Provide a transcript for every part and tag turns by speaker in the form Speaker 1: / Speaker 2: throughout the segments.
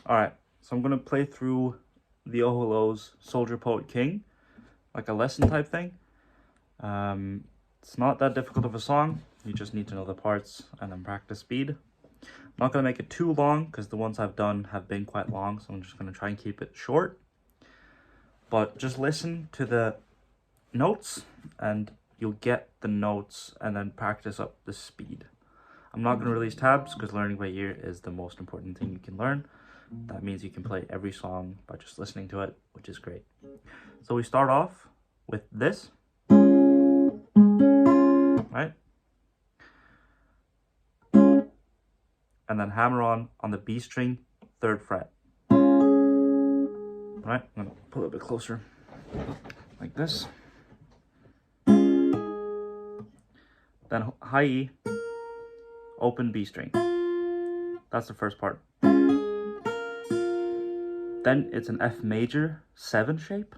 Speaker 1: Alright, so I'm going to play through the Oh Soldier Poet King, like a lesson type thing. It's not that difficult of a song, you just need to know the parts and then practice speed. I'm not going to make it too long because the ones I've done have been quite long, so I'm just going to try and keep it short. But just listen to the notes and you'll get the notes and then practice up the speed. I'm not going to release tabs because learning by ear is the most important thing you can learn. That means you can play every song by just listening to it, which is great. So we start off with this, right? And then hammer on the B string, 3rd fret. Right, I'm gonna pull it a bit closer, like this. Then high E, open B string. That's the first part. Then it's an F major 7 shape,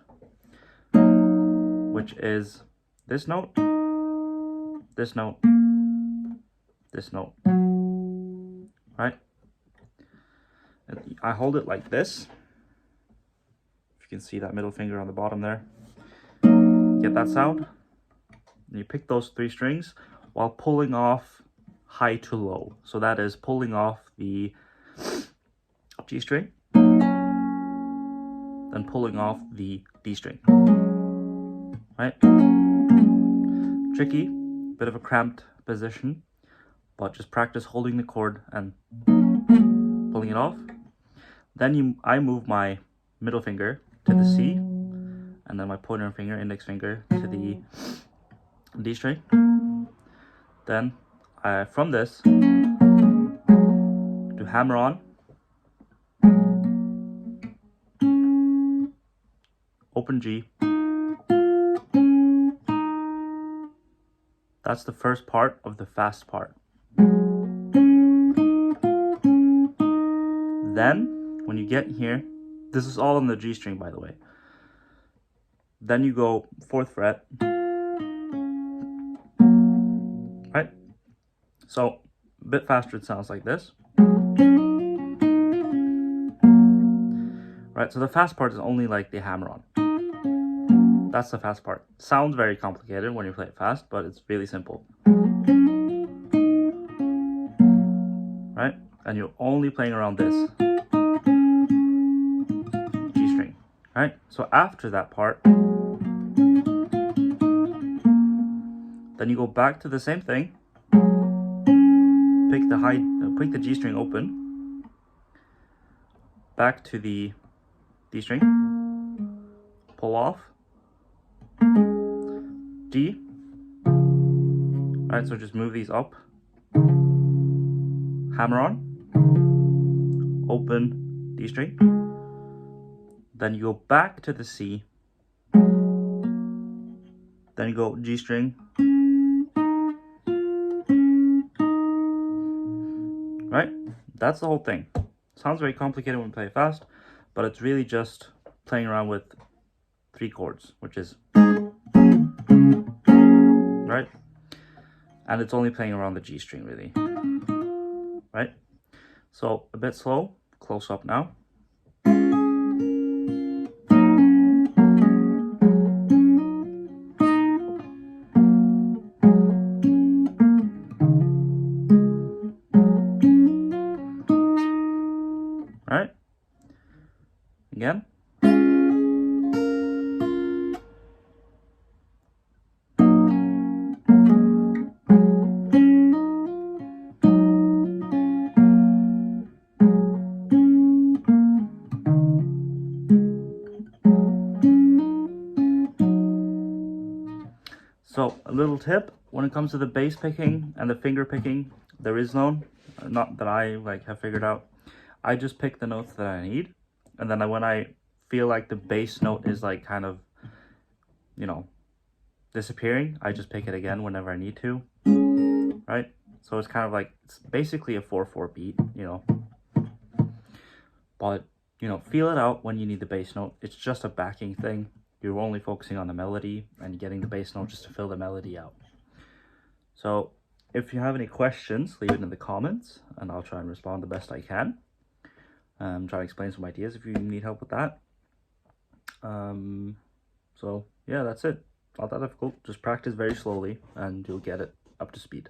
Speaker 1: which is this note, this note, this note, right? I hold it like this. If you can see that middle finger on the bottom there. Get that sound? And you pick those 3 strings while pulling off high to low. So that is pulling off the G string, then pulling off the D string, right? Tricky, bit of a cramped position, but just practice holding the chord and pulling it off. Then I move my middle finger to the C, and then my pointer finger, index finger, to the D string. Then from this, do hammer on, open G. That's the first part of the fast part. Then, when you get here, this is all on the G string, by the way. Then you go 4th fret. Right? So, a bit faster it sounds like this. Right, so the fast part is only like the hammer on. That's the fast part. Sounds very complicated when you play it fast, but it's really simple. Right? And you're only playing around this G string. Right? So after that part, then you go back to the same thing. Pick the G string open. Back to the D string. Pull off. D. Alright, so just move these up. Hammer on. Open D string. Then you go back to the C. Then you go G string. Right? That's the whole thing. Sounds very complicated when you play it fast, but it's really just playing around with 3 chords, which is right? And it's only playing around the G string, really. Right? So, a bit slow, close up now. Right? Again. So, a little tip, when it comes to the bass picking and the finger picking, there is none, not that I have figured out. I just pick the notes that I need, and then when I feel like the bass note is kind of, disappearing, I just pick it again whenever I need to, right? So it's kind of it's basically a 4/4 beat, but, feel it out when you need the bass note. It's just a backing thing. You're only focusing on the melody and getting the bass note just to fill the melody out. So if you have any questions, leave it in the comments and I'll try and respond the best I can. try to explain some ideas if you need help with that. So yeah, that's it. Not that difficult. Just practice very slowly and you'll get it up to speed.